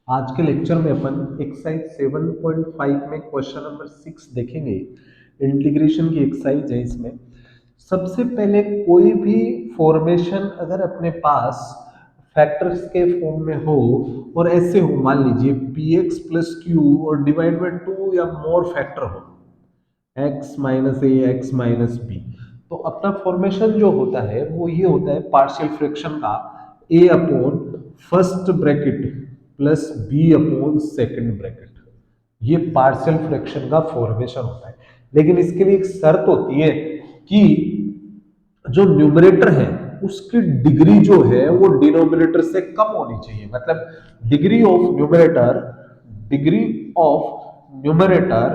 आज के लेक्चर में अपन एक्सरसाइज 7.5 में क्वेश्चन नंबर 6 देखेंगे। इंटीग्रेशन की एक्सरसाइज है। इसमें सबसे पहले कोई भी फॉर्मेशन अगर अपने पास फैक्टर्स के फॉर्म में हो और ऐसे हो, मान लीजिए पी एक्स प्लस क्यू और डिवाइड बाई टू या मोर फैक्टर हो, एक्स माइनस ए एक्स माइनस बी, तो अपना फॉर्मेशन जो होता है वो ये होता है पार्शियल फ्रैक्शन का A upon first bracket plus B upon second bracket. ये पार्शियल फ्रैक्शन का फॉर्मेशन होता है। लेकिन इसके लिए एक शर्त होती है कि जो न्यूमरेटर है उसकी डिग्री जो है वो डिनोमिनेटर से कम होनी चाहिए। मतलब degree of numerator degree of numerator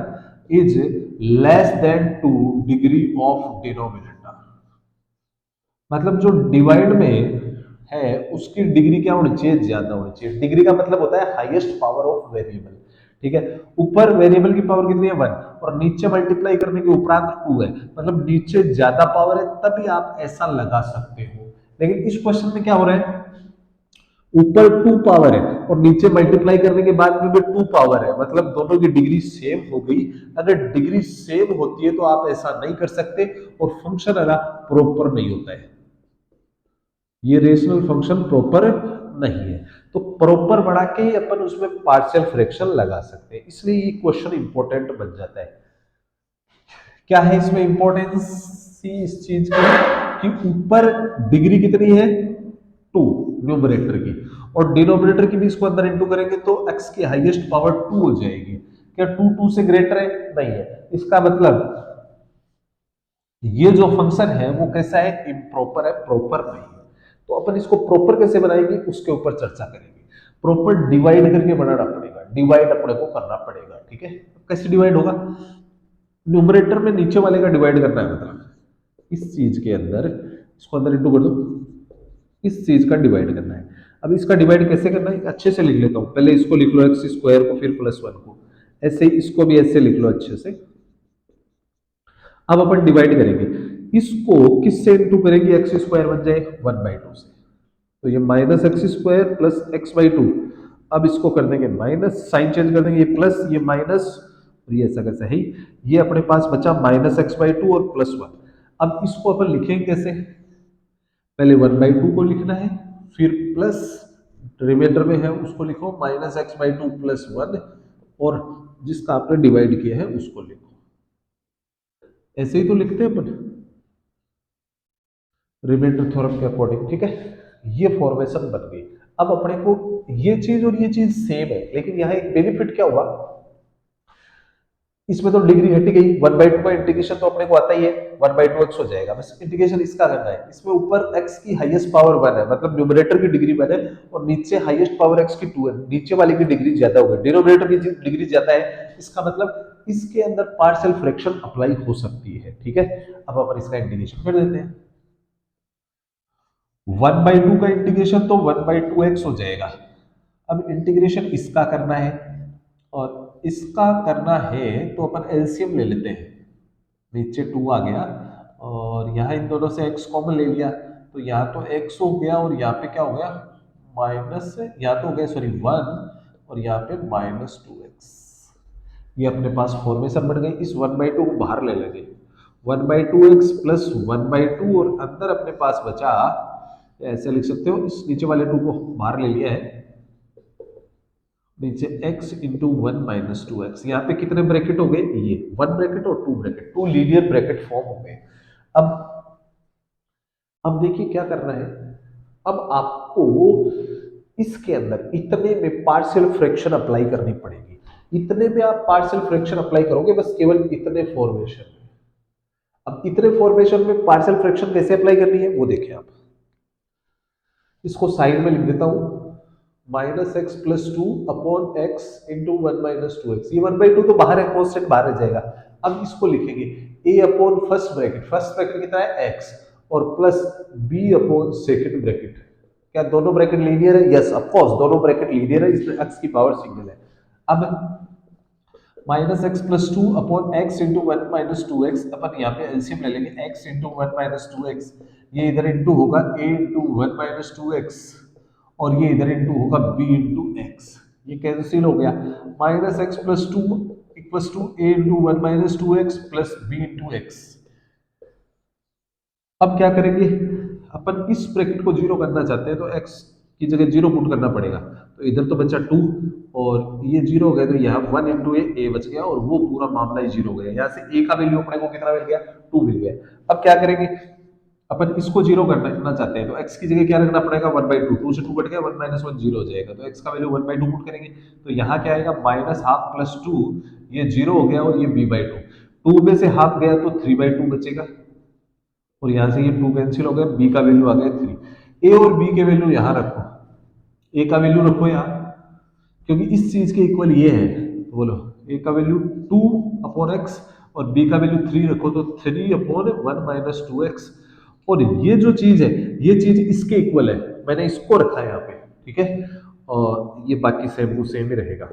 is less than two degree of denominator. मतलब जो डिवाइड में है उसकी डिग्री क्या होनी चाहिए, ज्यादा होनी चाहिए। डिग्री का मतलब होता है हाईएस्ट पावर ऑफ वेरिएबल। ठीक है, ऊपर वेरिएबल की पावर कितनी है, 1, और नीचे मल्टीप्लाई करने के उपरांत 2 है, मतलब नीचे ज्यादा पावर है, तभी आप ऐसा लगा सकते हो। लेकिन इस क्वेश्चन में क्या हो रहा है, ऊपर 2 पावर है और नीचे मल्टीप्लाई करने के बाद में भी 2 पावर है, मतलब दोनों की डिग्री सेम हो गई। अगर डिग्री सेम होती है तो आप ऐसा नहीं कर सकते और फंक्शन है ना प्रॉपर नहीं होता है। ये रेशनल फंक्शन प्रॉपर नहीं है। तो प्रॉपर बढ़ा के ही अपन उसमें पार्शियल फ्रैक्शन लगा सकते हैं, इसलिए ये क्वेश्चन इंपॉर्टेंट बन जाता है। क्या है इसमें इंपॉर्टेंस इस चीज की कि ऊपर डिग्री कितनी है, 2 न्यूमरेटर की, और डिनोमिनेटर की भी इसको अंदर इंटू करेंगे तो x की हाईएस्ट पावर 2 हो जाएगी। क्या 2 2 से ग्रेटर है, नहीं है। इसका मतलब ये जो फंक्शन है वो कैसा है, इम्प्रॉपर है, प्रॉपर नहीं है। तो अपन इसको प्रॉपर कैसे बनाएंगे उसके ऊपर चर्चा करेंगे। प्रॉपर डिवाइड करके बनाना पड़ेगा, डिवाइड अपने को करना पड़ेगा। ठीक है, कैसे डिवाइड होगा, न्यूमरेटर में नीचे वाले का डिवाइड करना है, मतलब इस चीज के अंदर इसको अंदर इंटू कर दो, इस चीज का डिवाइड करना है। अब इसका डिवाइड कैसे करना है अच्छे से लिख लेता हूं। पहले इसको लिख लो एक्स स्क्वायर को, फिर प्लस 1 को, ऐसे ही इसको भी ऐसे लिख लो अच्छे से। अब अपन डिवाइड करेंगे, इसको किससे इंटू करेंगे, एक्स स्क्वायर बन जाए 1/2 से, तो ये minus x square plus x/2। अब इसको कर देंगे माइनस, साइन चेंज कर देंगे, ये प्लस ये माइनस और ये ऐसा कैसे है, ये अपने पास बचा माइनस x/2 और प्लस 1। अब इसको अपन लिखेंगे कैसे, पहले 1/2 को लिखना है, फिर प्लस रिमाइंडर में है उसको लिखो माइनस x/2 प्लस 1, और जिसका आपने डिवाइड किया है उसको लिखो। ऐसे ही तो लिखते हैं अपन रिमाइंडर थ्योरम के अकॉर्डिंग। ठीक है, ये फॉर्मेशन बन गई। अब अपने को ये चीज और ये चीज सेम है, लेकिन यहाँ एक बेनिफिट क्या हुआ, इसमें तो डिग्री हट गई। 1/2 का इंटीग्रेशन तो अपने को आता ही है, 1/2 एक्स हो जाएगा। बस इंटीग्रेशन इसका करना है। इसमें ऊपर एक्स की हाईएस्ट पावर 1 है, मतलब न्यूमरेटर की डिग्री 1 है, और नीचे हाईएस्ट पावर एक्स की 2 है, नीचे वाले की डिग्री ज्यादा हो गई, डिनोमिनेटर की डिग्री ज्यादा है। इसका मतलब इसके अंदर पार्शियल फ्रैक्शन अप्लाई हो सकती है। ठीक है, अब अपन इसका इंटीग्रेशन कर देते हैं। 1/2 का इंटीग्रेशन तो 1/2x हो जाएगा। अब इंटीग्रेशन इसका करना है और इसका करना है, तो अपन एलसीएम ले लेते हैं। नीचे 2 आ गया और यहाँ इन दोनों से x कॉमन ले लिया, तो यहाँ तो x हो गया और यहाँ पे क्या हो गया, माइनस, यहाँ तो हो गया सॉरी 1, और यहाँ पे -2x। ये अपने पास फॉर्मेशन बन गई। इस 1/2 को बाहर ले लेंगे, 1/2x प्लस 1/2, और अंदर अपने पास बचा, ऐसे लिख सकते हो, इस नीचे वाले 2 को बाहर ले लिया है, नीचे x इंटू 1 - 2x। यहाँ पे कितने ब्रैकेट हो गए, ये 1 ब्रैकेट और 2 ब्रैकेट, 2 लीनियर ब्रैकेट फॉर्म हो गए। अब अब देखिए क्या करना है। अब आपको इसके अंदर इतने में पार्शियल फ्रैक्शन अप्लाई करनी पड़ेगी। इतने में आप पार्शियल फ्रैक्शन अप्लाई करोगे, बस केवल इतने फॉर्मेशन में। अब इतने फॉर्मेशन में पार्शियल फ्रैक्शन कैसे अप्लाई करनी है वो देखिए आप। इसको साइड में लिख देता हूं, -x+2 upon x into 1 - 2x। ये 1/2 तो बाहर है, कॉन्स्टेंट बाहर रह जाएगा। अब इसको लिखेंगे a अपॉन फर्स्ट ब्रैकेट कितना है x, और plus b upon second bracket. क्या दोनों ब्रैकेट लीनियर है, यस ऑफ कोर्स दोनों ब्रैकेट लीनियर है, इसमें x की पावर सिंगल है। अब -x+2 upon x into 1 - 2x, अपन यहाँ पे एलसीएम ले लेंगे, x इंटू 1 - 2x, ये इधर इंटू होगा a इंटू 1 - 2x, और ये इधर इंटू होगा b इंटू एक्स। ये कैंसिल हो गया, minus x plus two equals to A into one minus two x plus B into x. अब क्या करेंगे, अपन इस ब्रैकेट को जीरो करना चाहते हैं तो x की जगह जीरो पुट करना पड़ेगा, तो इधर तो बचा टू और ये जीरो हो गया, तो यहाँ वन इंटू ए बच गया और वो पूरा मामला ही जीरो हो गया। यहाँ से ए का वैल्यू अपने को कितना मिल गया, टू मिल गया। अब क्या करेंगे, अपन इसको जीरो करना चाहते हैं तो x की जगह क्या रखना पड़ेगा, वन बाई टू, टू से टू कट गया, वन माइनस वन जीरो हो जाएगा, तो x का value one by to put करेंगे, तो यहाँ क्या आएगा माइनस हाफ प्लस टू, ये जीरो हो गया और ये b बाई टू, टू में से हाफ गया तो थ्री बाई टू बचेगा और यहां से ये टू कैंसिल हो गया, बी का वैल्यू आ गया थ्री। ए और बी के वैल्यू यहां रखो, ए का वैल्यू रखो यहाँ क्योंकि इस चीज के इक्वल ये है, तो बोलो ए का वैल्यू टू अपॉन एक्स और बी का वैल्यू थ्री रखो तो three upon one minus two x, और ये जो चीज है ये चीज इसके इक्वल है, मैंने इसको रखा है यहाँ पे, ठीक है, और ये बाकी सेम टू सेम ही रहेगा।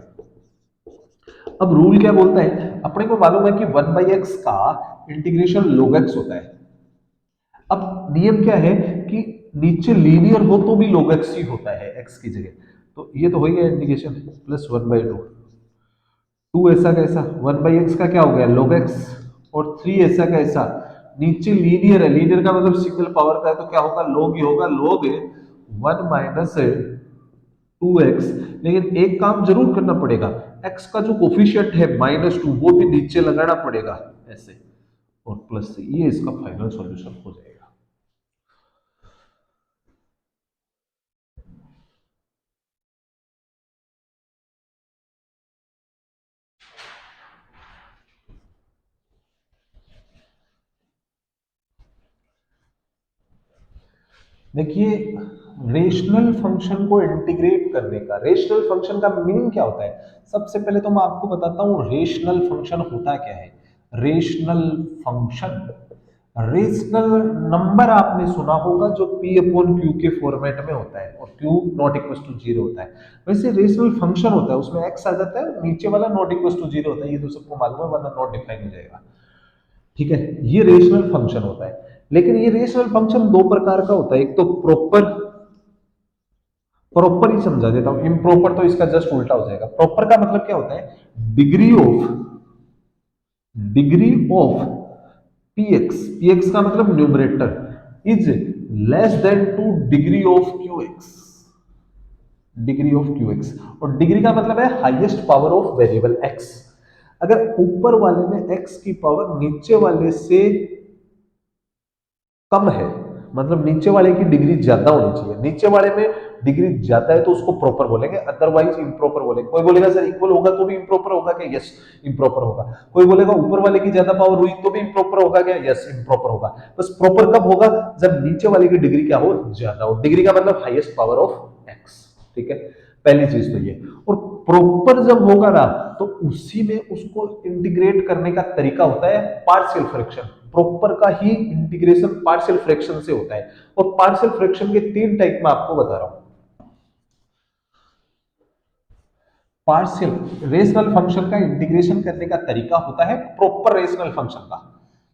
अब रूल क्या बोलता है, अपने को मालूम है कि वन बाई एक्स का इंटीग्रेशन log x होता है। अब नियम क्या है कि नीचे लीनियर हो तो भी log x ही होता है x की जगह, तो ये तो हो गया integration plus one by two, two ऐसा कैसा, वन बाई एक्स का क्या हो गया log x, और थ्री ऐसा कैसा, नीचे लीनियर है, लीनियर का मतलब सिंगल पावर का है, तो क्या होगा log ही होगा, log one minus two x. लेकिन एक काम जरूर करना पड़ेगा, x का जो कोफिशिएंट है माइनस टू वो भी नीचे लगाना पड़ेगा ऐसे, और प्लस से, ये इसका फाइनल सॉल्यूशन हो जाएगा। देखिए, रेशनल फंक्शन को इंटीग्रेट करने का, रेशनल फंक्शन का मीनिंग क्या होता है, सबसे पहले तो मैं आपको बताता हूं रेशनल फंक्शन होता क्या है। रेशनल फंक्शन, रेशनल नंबर आपने सुना होगा जो p अपॉन क्यू के फॉर्मेट में होता है और q not equal to zero होता है, वैसे रेशनल फंक्शन होता है उसमें x आ जाता है, नीचे वाला नॉट इक्वल टू जीरो होता है, ये तो सबको मालूम है वरना नॉट डिफाइन हो जाएगा, ठीक है, ये रेशनल फंक्शन होता है। लेकिन ये रेशनल फंक्शन दो प्रकार का होता है, एक तो प्रॉपर, प्रॉपर ही समझा देता हूं, इम्प्रॉपर तो इसका जस्ट उल्टा हो जाएगा। प्रॉपर का मतलब क्या होता है, degree of, degree of px, px का मतलब numerator is less than two degree of qx, degree of qx, और डिग्री का मतलब है highest power of variable x। अगर ऊपर वाले में x की पावर नीचे वाले से कम है, मतलब नीचे वाले की डिग्री ज्यादा होनी चाहिए, नीचे वाले में डिग्री ज्यादा है तो उसको प्रॉपर बोलेंगे, अदरवाइज इम्प्रॉपर बोलेंगे। कोई बोलेगा सर इक्वल होगा तो भी इम्प्रॉपर होगा क्या, यस इम्प्रॉपर होगा। कोई बोलेगा ऊपर वाले की ज्यादा पावर हुई तो भी इम्प्रॉपर होगा क्या, यस इम्प्रॉपर होगा। बस प्रॉपर कब होगा, जब नीचे वाले की डिग्री क्या हो, ज्यादा हो, डिग्री का मतलब हाईएस्ट पावर ऑफ एक्स, ठीक है, पहली चीज तो ये। और प्रॉपर जब होगा ना तो उसी में उसको इंटीग्रेट करने का तरीका होता है पार्शियल फ्रैक्शन, प्रॉपर का ही इंटीग्रेशन पार्शियल फ्रैक्शन से होता है, और पार्शियल फ्रैक्शन के तीन टाइप में आपको बता रहा हूं। पार्शियल रेशनल फंक्शन का इंटीग्रेशन करने का तरीका होता है प्रॉपर रेशनल फंक्शन का,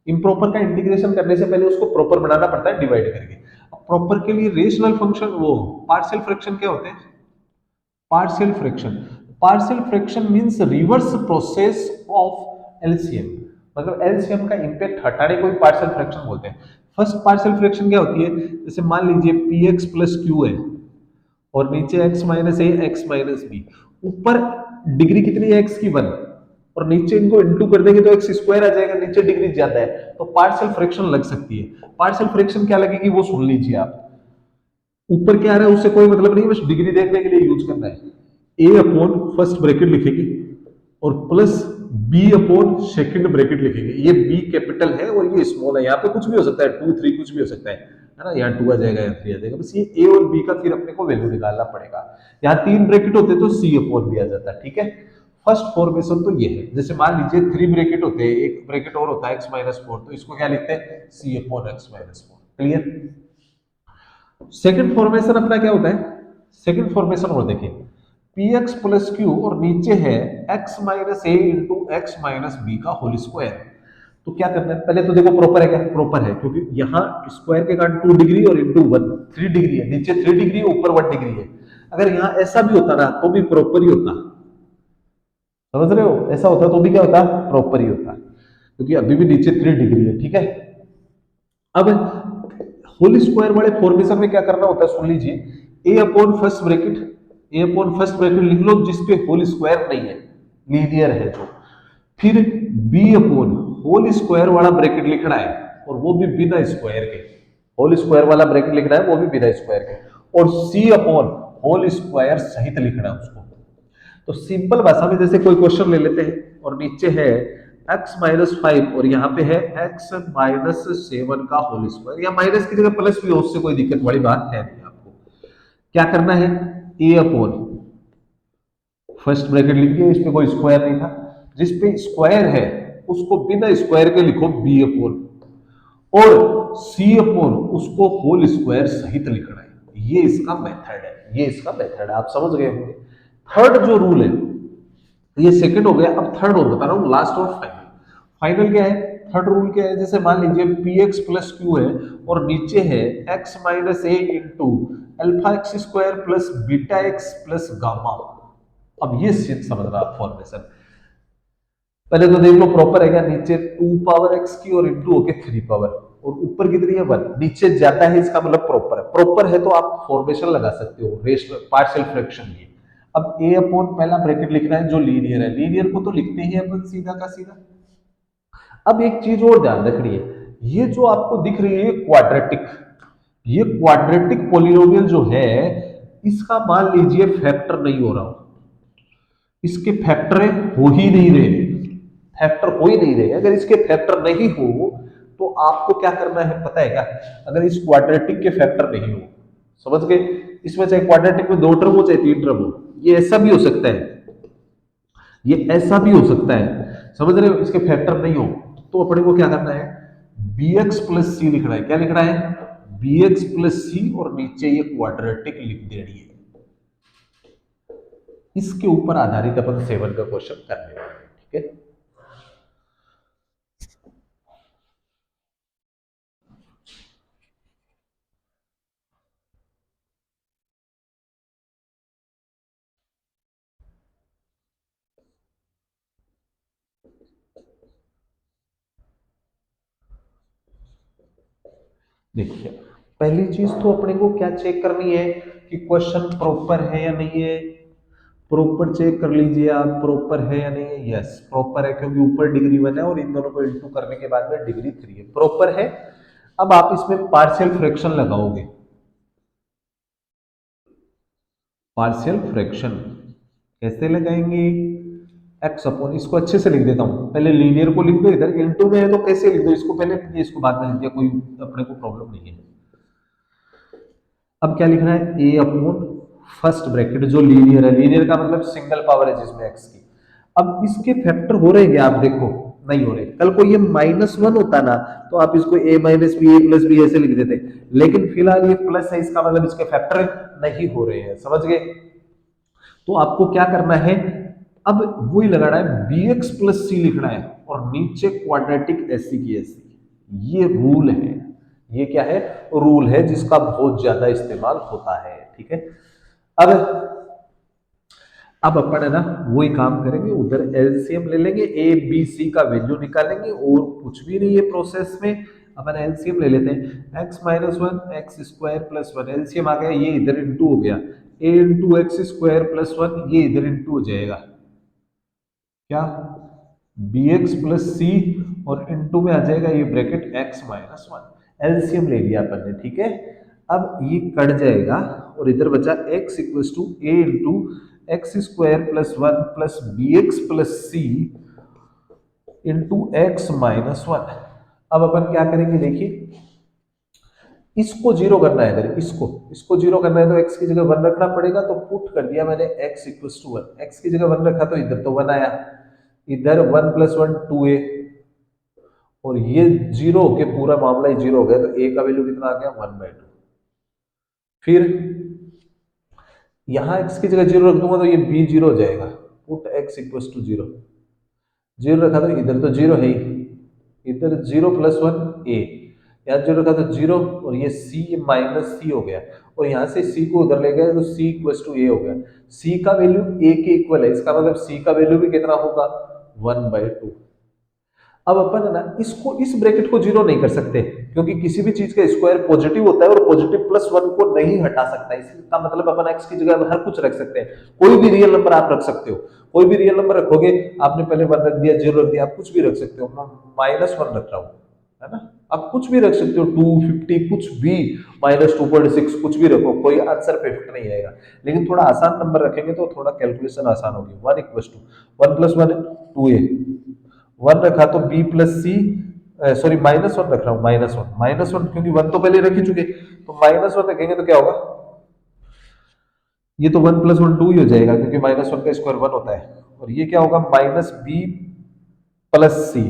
इम्प्रॉपर का इंटीग्रेशन करने से पहले उसको प्रॉपर बनाना पड़ता है डिवाइड करके। प्रॉपर के लिए रेशनल फंक्शन, वो पार्शियल फ्रैक्शन क्या होते हैं, partial fraction, partial fraction means reverse process of LCM, मतलब एलसीएम का इंपैक्ट हटाने को ही पार्शियल फ्रैक्शन बोलते हैं। फर्स्ट पार्शियल फ्रैक्शन क्या होती है, जैसे मान लीजिए px प्लस क्यू है और नीचे x माइनस ए एक्स माइनस बी, ऊपर डिग्री कितनी है x की वन, और नीचे इनको इंटू कर देंगे तो एक्स स्क्वायर आ जाएगा, नीचे डिग्री ज्यादा है तो पार्शियल फ्रैक्शन लग सकती है। पार्शियल फ्रैक्शन क्या लगेगी वो सुन लीजिए आप, ऊपर क्या आ रहा है उससे कोई मतलब नहीं, बस डिग्री देखने के लिए यूज करना है। ए अपॉन फर्स्ट ब्रैकेट लिखेंगे और plus B upon second bracket लिखेंगे, ये बी कैपिटल है और ये स्मॉल है, यहाँ पे कुछ भी हो सकता है, टू थ्री कुछ भी हो सकता है ना, यहाँ टू आ जाएगा यहाँ थ्री आ जाएगा, बस ये ए और बी का फिर अपने को वैल्यू निकालना पड़ेगा। यहाँ तीन ब्रैकेट होते तो सी अपॉन बी आ जाता, ठीक है। फर्स्ट फॉर्मेशन तो ये है, जैसे मान लीजिए थ्री ब्रैकेट होते हैं, एक ब्रैकेट और होता है एक्स माइनस फोर, तो इसको क्या लिखते हैं, C upon X minus four, clear. Second formation अपना क्या होता है, सेकंड फॉर्मेशन और देखिए px प्लस क्यू और नीचे है x minus A into x minus B का होल स्क्वायर। तो क्या करना है, पहले तो देखो प्रॉपर है क्या, प्रॉपर है क्योंकि यहाँ स्क्वायर के कारण 2 डिग्री और इंटू वन 3 डिग्री है, नीचे 3 डिग्री ऊपर 1 डिग्री है। अगर यहाँ ऐसा भी होता ना तो भी प्रॉपर ही होता, समझ रहे हो, ऐसा होता तो भी क्या होता, प्रॉपर ही होता, क्योंकि अभी भी नीचे 3 डिग्री है, ठीक है। अब होल स्क्वायर वाले फॉर्मेशन में क्या करना होता है, सुन लीजिए, ए अपॉन फर्स्ट ब्रैकेट, ए अपॉन फर्स्ट ब्रैकेट लिख लो जिसपे होल स्क्वायर नहीं है, लीनियर है जो, फिर बी अपॉन होल स्क्वायर वाला ब्रैकेट लिखना है, और वो भी बिना स्क्वायर के, होल स्क्वायर वाला ब्रैकेट लिखना है वो भी बिना स्क्वायर के, और सी अपॉन होल स्क्वायर सहित लिखना है उसको। तो सिंपल भाषा में जैसे कोई क्वेश्चन ले लेते हैं और नीचे है x-5 और यहाँ पे है x-7 का होल स्क्वायर, या माइनस की जगह प्लस भी हो, उससे कोई दिक्कत वाली बात है नहीं। आपको क्या करना है, a अपॉन फर्स्ट ब्रैकेट लिख दिया, इसमें कोई स्क्वायर नहीं था, जिसपे स्क्वायर है उसको बिना स्क्वायर के लिखो b अपॉन, और सी अपॉन उसको होल स्क्वायर सहित लिखना है। ये इसका मेथड है, ये इसका मेथड है, आप समझ गए होंगे। थर्ड जो रूल है, ये सेकंड हो गया, अब थर्ड और बता रहा हूं, लास्ट और फाइनल। फाइनल क्या है, थर्ड रूल क्या है, जैसे मान लीजिए पी एक्स प्लस क्यू है और नीचे है X minus A into alpha X square plus beta X plus gamma. अब ये समझना फॉर्मेशन, पहले तो देख लो प्रॉपर है क्या, नीचे 2 पावर x की और इंटू होके 3 पावर, और ऊपर कितनी है 1, नीचे ज्यादा है इसका मतलब प्रॉपर है, प्रॉपर है तो आप फॉर्मेशन लगा सकते हो रेशनल पार्शियल फ्रैक्शन की। अब a अपॉन पहला ब्रैकेट लिखना है जो लीनियर है, लीनियर को तो लिखते ही अपन सीधा का सीधा। अब एक चीज और ध्यान रखनी है, ये जो आपको दिख रही है क्वाड्रेटिक, ये क्वाड्रेटिक पोलिनोमियल जो है, इसका मान लीजिए फैक्टर नहीं हो रहा हो, इसके फैक्टर हो ही नहीं रहे, फैक्टर हो ही नहीं रहे, अगर इसके फैक्टर नहीं हो तो आपको क्या करना है पता है क्या, अगर इस क्वाड्रेटिक के फैक्टर नहीं हो, समझ गए, इसमें चाहे क्वाड्रेटिक में 2 टर्म हो चाहे 3 टर्म हो, ये ऐसा भी हो सकता है, ये ऐसा भी हो सकता है, समझ रहे हो, इसके फैक्टर नहीं हो तो अपने को क्या करना है, bx प्लस सी लिखना है, क्या लिखना है, bx प्लस सी, और नीचे ये क्वाड्रेटिक लिख देनी है। इसके ऊपर आधारित अपन 7 का क्वेश्चन करने वाले हैं, ठीक है। देखिए, पहली चीज तो अपने को क्या चेक करनी है कि क्वेश्चन प्रॉपर है या नहीं है, प्रॉपर चेक कर लीजिए आप, प्रॉपर है या नहीं है, यस प्रॉपर है, क्योंकि ऊपर डिग्री 1 है और इन दोनों को इंटू करने के बाद में डिग्री 3 है, प्रॉपर है। अब आप इसमें पार्शियल फ्रैक्शन लगाओगे, पार्शियल फ्रैक्शन कैसे लगाएंगे, एक्स अपॉन, इसको अच्छे से लिख देता हूं, पहले लीनियर को लिख दो, इधर इंटू में है तो कैसे लिख दो, इसको पहले, इसको बाद में लिख दिया, कोई अपने को प्रॉब्लम नहीं है। अब क्या लिखना है, ए अपॉन फर्स्ट ब्रैकेट जो लीनियर है, लीनियर का मतलब सिंगल पावर है जिसमें एक्स की। अब इसके फैक्टर हो रहे हैं क्या, आप देखो नहीं हो रहे, कल को ये -1 होता ना तो आप इसको a minus b, a plus b ऐसे लिख देते, लेकिन फिलहाल ये प्लस है, इसका मतलब इसके फैक्टर नहीं हो रहे हैं, समझ गए। तो आपको क्या करना है, अब वही लगाना है, बी एक्स प्लस सी लिखना है और नीचे क्वाड्रेटिक ऐसी की ऐसी, ये रूल है, ये क्या है, रूल है जिसका बहुत ज्यादा इस्तेमाल होता है, ठीक है। अब अपन है ना वही काम करेंगे, उधर एलसीएम ले लेंगे, ए बी सी का वैल्यू निकालेंगे, और कुछ भी नहीं है प्रोसेस में, अपन एलसीएम ले लेते हैं, x minus 1 X square plus 1, LCM आ गया, ये इधर इंटू हो गया, a into x square plus 1, ये इधर इंटू हो जाएगा, क्या, बी एक्स प्लस सी, और इंटू में आ जाएगा ये ब्रैकेट x माइनस 1, एलसीएम ले लिया अपन ने, ठीक है। अब ये कट जाएगा और इधर बचा x equal to A into x square plus 1 plus b x plus C into x minus 1। अब अपन क्या करेंगे, देखिए इसको जीरो करना है, इधर इसको इसको जीरो करना है तो x की जगह 1 रखना पड़ेगा, तो पुट कर दिया मैंने x इक्वल टू 1, एक्स की जगह 1 रखा तो इधर तो 1 आया, इधर 1 प्लस 1 2a, और ये जीरो होके पूरा मामला ही जीरो हो गया, तो a का वैल्यू कितना आ गया 1/2। फिर यहां x की जगह जीरो रख दूंगा तो ये b जीरो हो जाएगा, put x equal to 0, zero रखा तो इधर तो जीरो है ही, इधर 0 प्लस 1 a, यहाँ जीरो रखा तो जीरो, और ये सी माइनस सी हो गया, और यहाँ से सी को उधर ले गए तो सी इक्वल टू ए हो गया। सी का वैल्यू ए के इक्वल है, इसका मतलब सी का वैल्यू भी कितना होगा, 1/2। अब अपन है ना इसको, इस ब्रैकेट को जीरो नहीं कर सकते, क्योंकि किसी भी चीज का स्क्वायर पॉजिटिव होता है और पॉजिटिव प्लस वन को नहीं हटा सकता। इसका मतलब अपन एक्स की जगह हर कुछ रख सकते हैं, कोई भी रियल नंबर आप रख सकते हो, कोई भी रियल नंबर रखोगे। आपने पहले वन रख दिया, जीरो रख दिया, आप कुछ भी रख सकते हो। मैं -1 रख रहा हूँ, है ना, आप कुछ भी रख सकते हो, 250 कुछ भी, -2.6 कुछ भी रखो, कोई आंसर पे इफेक्ट नहीं आएगा। लेकिन थोड़ा आसान नंबर रखेंगे तो थोड़ा कैलकुलेशन आसान होगी। 1 इक्वल टू 1 प्लस 1 2a, 1 रखा तो b प्लस सी, सॉरी -1 रख रहा हूँ, -1 क्योंकि 1 तो पहले रख ही चुके, तो -1 रखेंगे तो क्या होगा, ये तो 1 प्लस 1 2 ही हो जाएगा, क्योंकि -1 का स्क्वायर 1 होता है। और ये क्या होगा, -b प्लस सी,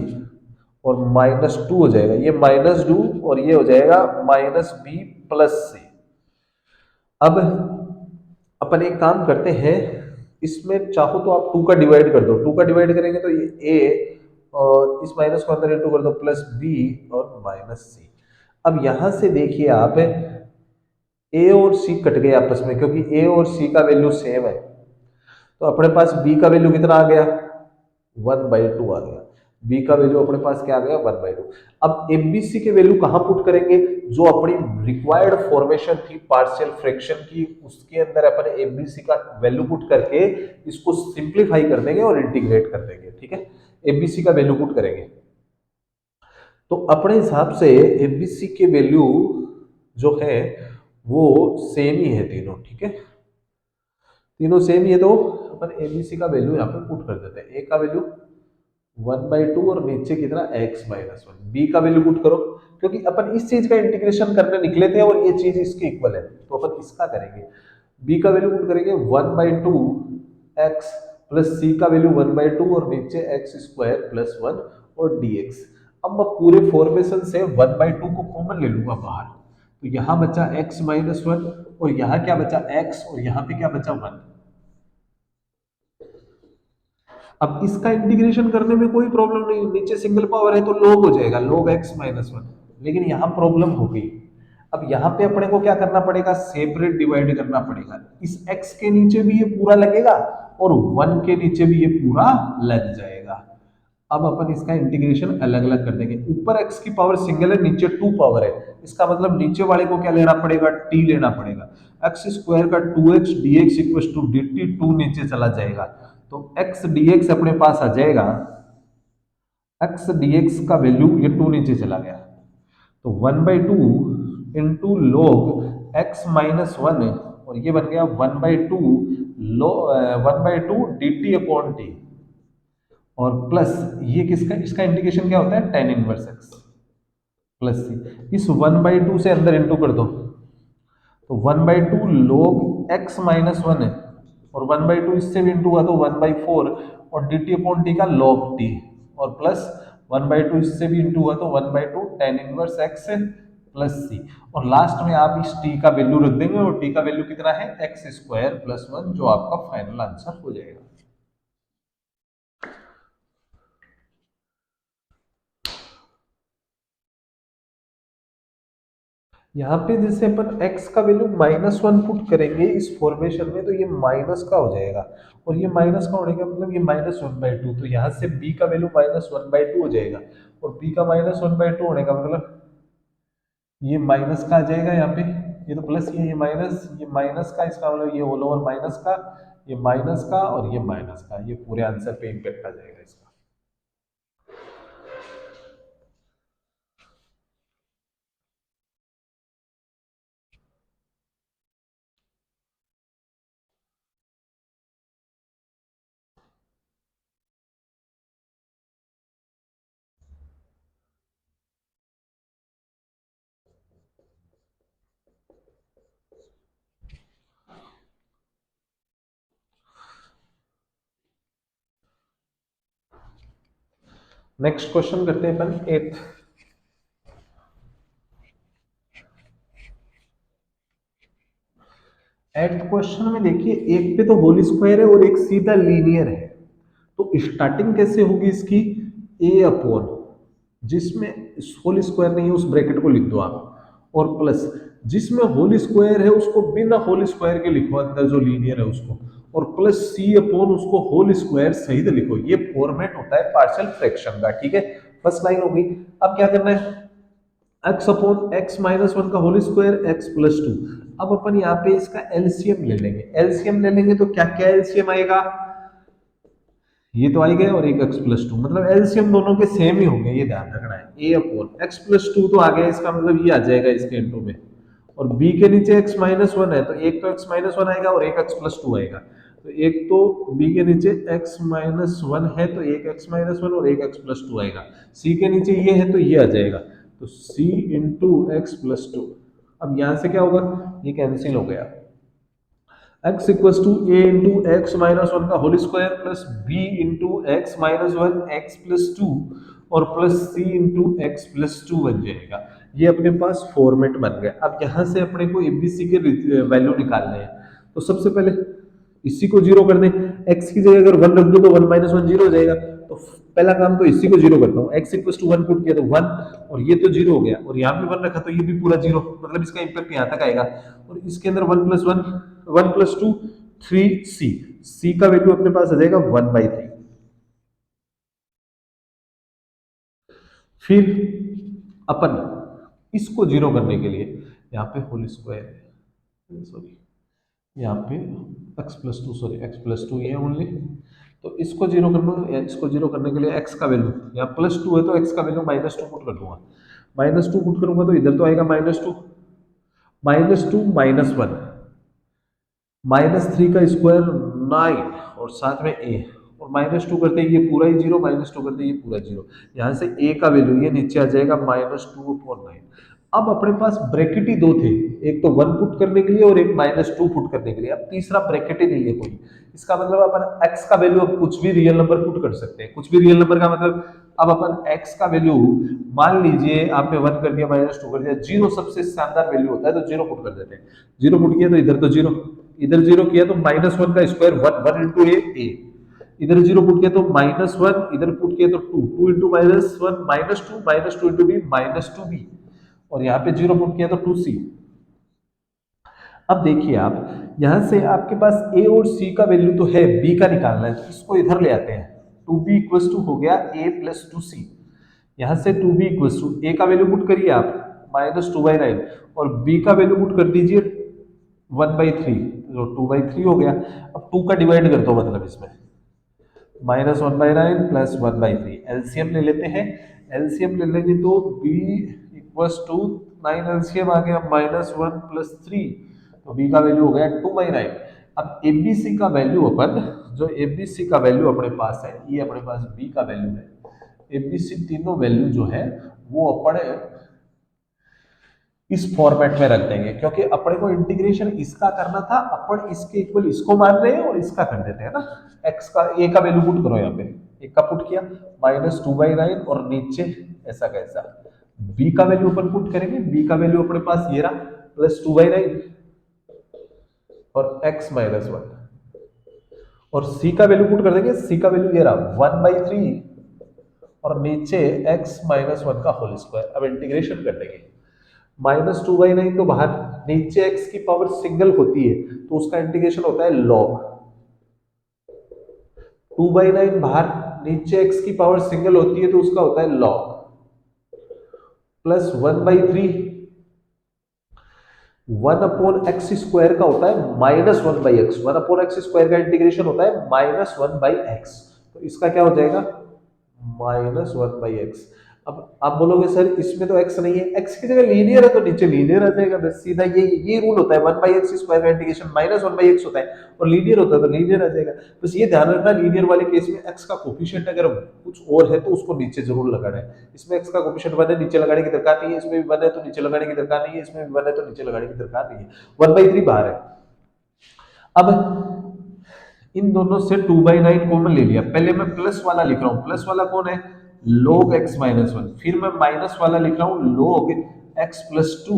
और -2 हो जाएगा, ये -2 और ये हो जाएगा -b प्लस सी। अब अपन एक काम करते हैं, इसमें चाहो तो आप 2 का डिवाइड कर दो, 2 का डिवाइड करेंगे तो ये a, और इस माइनस को अंदर इंटू कर दो, प्लस b और माइनस c। अब यहां से देखिए आप, a और c कट गए आपस में, क्योंकि a और c का वैल्यू सेम है, तो अपने पास b का वैल्यू कितना आ गया, 1/2 आ गया। b का वैल्यू अपने पास क्या आ गया, 1/2। अब एमबीसी के वैल्यू कहां पुट करेंगे, जो अपनी रिक्वायर्ड फॉर्मेशन थी पार्शियल फ्रैक्शन की, उसके अंदर अपन एमबीसी का वैल्यू पुट करके इसको सिंप्लीफाई कर देंगे और इंटीग्रेट कर देंगे। ठीक है, एमबीसी का वैल्यू पुट करेंगे, तो अपने हिसाब से एमबीसी के वैल्यू जो है वो सेम ही है तीनों। ठीक है, तीनों सेम ही है, तो अपन एबीसी का वैल्यू यहाँ पे पुट कर देते हैं। ए का वैल्यू 1/2 और नीचे कितना, x-1। बी का वैल्यू पुट करो, क्योंकि अपन इस चीज का इंटीग्रेशन करने निकले थे और ये चीज इसके इक्वल है, तो अपन इसका करेंगे। बी का वैल्यू पुट करेंगे 1/2 x प्लस सी का वैल्यू 1/2 और नीचे x² प्लस 1 और dx। अब मैं पूरे फॉर्मेशन से 1/2 को कॉमन ले लूंगा बाहर, तो यहाँ बचा x-1 और यहाँ क्या बचा x और यहाँ पे क्या बचा 1। अब इसका इंटीग्रेशन करने में कोई प्रॉब्लम नहीं, नीचे सिंगल पावर है तो log हो जाएगा, log x-1। लेकिन यहाँ प्रॉब्लम हो गई, अब यहाँ पे अपने को क्या करना पड़ेगा, सेपरेट डिवाइड करना पड़ेगा। इस x के नीचे भी ये पूरा लगेगा और 1 के नीचे भी ये पूरा लग जाएगा। अब अपन इसका इंटीग्रेशन अलग अलग कर देंगे। ऊपर x की पावर सिंगल है, नीचे 2 पावर है, इसका मतलब नीचे वाले को क्या लेना पड़ेगा, t लेना पड़ेगा। x² का 2x dx equal to dt, 2 नीचे चला जाएगा, तो x dx अपने पास आ जाएगा, x dx का वैल्यू, ये 2 नीचे चला गया, तो 1/2 इंटू लॉग x-1, और ये बन गया 1/2 लो 1/2 dt अपॉन टी, और प्लस ये किसका, इसका इंटीग्रेशन क्या होता है, tan इनवर्स x प्लस सी। इस 1/2 से अंदर इंटू कर दो, तो 1/2 log x-1 है, और 1/2 इससे भी इंटू हुआ तो 1/4, और dt अपॉन टी का log t, और प्लस 1/2 इससे भी इंटू हुआ तो 1/2 tan इनवर्स x प्लस सी। और लास्ट में आप इस t का वैल्यू रख देंगे, और t का वैल्यू कितना है, x² प्लस 1, जो आपका फाइनल आंसर हो जाएगा। यहाँ पे जैसे अपन x का वैल्यू -1 पुट करेंगे इस फॉर्मेशन में, तो ये माइनस का हो जाएगा, और ये माइनस का होने का मतलब ये -1/2, तो यहाँ से b का वैल्यू -1/2 हो जाएगा, और b का -1/2 होने का मतलब ये माइनस का आ जाएगा यहाँ पे, ये तो प्लस, ये माइनस का, इसका मतलब ये ऑल ओवर माइनस का, ये माइनस का और ये माइनस का, ये पूरे आंसर पे इम्पेक्ट आ जाएगा इसका। नेक्स्ट क्वेश्चन करते हैं अपन 8th। एट्थ क्वेश्चन में देखिए, एक पे तो होल स्क्वायर है और एक सीधा लीनियर है, तो स्टार्टिंग कैसे होगी इसकी, a अपॉन जिसमें होल स्क्वायर नहीं है उस ब्रैकेट को लिख दो आप, और प्लस जिसमें होल स्क्वायर है उसको बिना होल स्क्वायर के लिखो, अंदर जो लीनियर है उसको, और प्लस सी अपॉन उसको होल स्क्वायर सहित लिखो। ये फॉर्मेट होता है पार्शियल फ्रैक्शन का, ठीक है। फर्स्ट लाइन हो गई। अब क्या करना है, X upon X minus one का whole square X plus two. अब अपन यहाँ पे इसका एलसीएम ले लेंगे, एलसीएम ले लेंगे तो क्या क्या एलसीएम आएगा, ये तो आई गए और एक एक्स प्लस टू, मतलब एलसीएम दोनों के सेम ही होंगे, ये ध्यान रखना है। ए अपॉन एक्स प्लस टू तो आ गया, इसका मतलब ये आ जाएगा इसके इंटू में, और बी के नीचे एक्स माइनस वन है तो एक तो एक्स माइनस वन आएगा और एक एक्स प्लस टू आएगा, तो एक तो बी के नीचे एक्स माइनस वन है तो एक एक्स माइनस वन और एक एक्स प्लस टू आएगा, सी के नीचे ये है तो ये आ जाएगा, तो सी इंटू एक्स प्लस टू। अब यहां से क्या होगा, ये कैंसिल हो गया, x equals to A into x minus one का whole square plus B into x minus one X plus two और प्लस सी इंटू एक्स प्लस टू बन जाएगा। ये अपने पास फॉर्मेट बन गया। अब यहाँ से अपने को एबीसी के वैल्यू निकालने हैं, तो सबसे पहले इसी को जीरो कर दें, x की जगह अगर वन रख दो तो वन माइनस वन जीरो हो जाएगा, तो पहला काम तो इसी को जीरो करता हूँ, x equals to one put किया तो वन, और ये तो जीरो हो गया, और यहाँ पे वन रखा तो ये भी पूरा जीरो, मतलब इसका इंपैक्ट यहाँ तक आएगा, और इसके अंदर one plus one, one plus two three, C, C का वैल्यू अपने पास आ जाएगा वन बाई थ्री। फिर अपन इसको जीरो करने के लिए यहाँ पे होल स्क्वायर है, सॉरी यहाँ पे x plus two, sorry x plus two ये ओनली, तो इसको जीरो करना, इसको जीरो करने के लिए x का वैल्यू यहाँ प्लस टू है तो x का वैल्यू माइनस टू पुट कर दूंगा, माइनस टू पुट करूंगा तो इधर तो आएगा minus two, minus two minus one, minus three का स्क्वायर नाइन, और साथ में ए, और माइनस टू करते ये पूरा ही जीरो, माइनस टू करते ये पूरा जीरो, यहाँ से ए का वैल्यू ये नीचे आ जाएगा माइनस टू अपॉन नाइन। अब अपने पास ब्रैकेट ही दो थे, एक तो वन पुट करने के लिए और एक माइनस टू पुट करने के लिए, अब तीसरा ब्रैकेट ही नहीं है कोई, इसका मतलब अपन x का वैल्यू अब कुछ भी रियल नंबर पुट कर सकते हैं, कुछ भी रियल नंबर का मतलब, अब अपन x का वैल्यू मान लीजिए आपने वन कर दिया माइनस टू कर दिया, जीरो सबसे शानदार वैल्यू होता है तो जीरो पुट कर देते हैं, जीरो पुट किया तो इधर तो जीरो, इधर जीरो किया तो माइनस वन का स्क्वायर वन, वन इंटू ए, इधर जीरो पुट किया तो माइनस वन, इधर पुट किया तो two, two into minus two into b minus two b, और यहाँ पे जीरो पुट किया तो टू सी। अब देखिए आप यहां से आपके पास a और c का वैल्यू तो है, b का निकालना है तो इसको इधर ले आते हैं, टू बी इक्वल टू हो गया a प्लस टू सी, यहां से two b equal to a का वैल्यू पुट करिए आप माइनस टू बाई नाइन, और b का वैल्यू पुट कर दीजिए वन बाई थ्री, तो टू बाई थ्री हो गया। अब टू का डिवाइड कर दो, मतलब इसमें minus one by nine plus one by three, LCM ले लेते हैं, एलसीएम ले लेंगे तो b equals to nine, LCM आ गया माइनस वन प्लस थ्री, तो b का वैल्यू हो गया टू बाई नाइन। अब एबीसी का वैल्यू अपन, जो एबीसी का वैल्यू अपने पास है, ये अपने पास b का वैल्यू है, एबीसी तीनों वैल्यू जो है वो अपन इस फॉर्मेट में रख देंगे, क्योंकि अपने को इंटीग्रेशन इसका करना था, अपन इसके इक्वल इसको मान रहे हैं और इसका कर देते हैं ना, x का a का वैल्यू पुट करो यहाँ पे, एक का पुट किया माइनस टू बाई नाइन और नीचे ऐसा कैसा, b का वैल्यू अपन पुट करेंगे, b का वैल्यू अपने पास ये रहा प्लस टू बाई नाइन और x माइनस वन, और c का वैल्यू पुट कर देंगे, c का वैल्यू ये रहा वन बाई थ्री और नीचे x माइनस वन का होल स्क्वायर। अब इंटीग्रेशन कर देंगे, माइनस टू बाई नाइन तो बाहर, नीचे x की पावर सिंगल होती है तो उसका इंटीग्रेशन होता है लॉग, टू बाई नाइन बाहर, नीचे x की पावर सिंगल होती है तो उसका होता है log, plus one by three, one upon x square का होता है minus one by x, one upon x square का इंटीग्रेशन होता है माइनस वन बाई एक्स, तो इसका क्या हो जाएगा माइनस वन बाई एक्स। अब आप बोलोगे सर इसमें तो x नहीं है, x की जगह लीनियर है तो नीचे लीनियर आ जाएगा, बस सीधा ये रूल होता है, वन बाई एक्स स्क्वायर का integration minus one by x होता है, और लीनियर होता है तो लीनियर आ जाएगा। बस ये ध्यान रखना, लीनियर वाले केस में x का कोफिशिएंट अगर कुछ और है तो उसको नीचे जरूर लगाना है, इसमें x का कोफिशिएंट वन है, नीचे लगाने की दरकार नहीं है, इसमें भी वन है तो नीचे लगाने की दरकार नहीं है, इसमें भी वन है तो नीचे लगाने की दरकार नहीं है, वन बाई थ्री बाहर है। अब इन दोनों से टू बाई नाइन कॉमन ले लिया, पहले मैं प्लस वाला लिख रहा हूं, प्लस वाला कौन है log x माइनस वन, फिर मैं माइनस वाला लिख रहा हूं log x प्लस टू,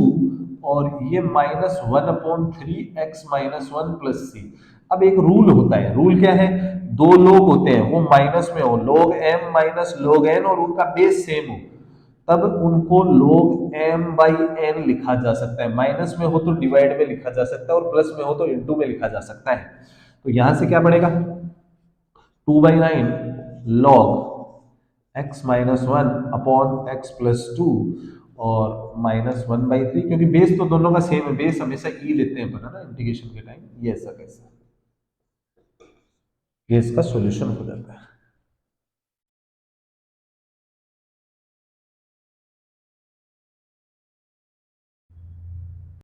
और ये minus one upon three X minus one plus C. अब एक रूल होता है, रूल क्या है, दो लोग होते हैं वो माइनस में हो, log m minus log n और उनका बेस सेम हो, तब उनको log m बाई n लिखा जा सकता है। माइनस में हो तो डिवाइड में लिखा जा सकता है और प्लस में हो तो इंटू में लिखा जा सकता है। तो यहां से क्या पड़ेगा, 2/9 log x minus one upon x plus two और -1/3, क्योंकि बेस तो दोनों का सेम है, बेस हमेशा ई लेते हैं अपन, है ना, इंटीग्रेशन के टाइम। ये ऐसा कैसा, ये इसका सॉल्यूशन हो जाता है।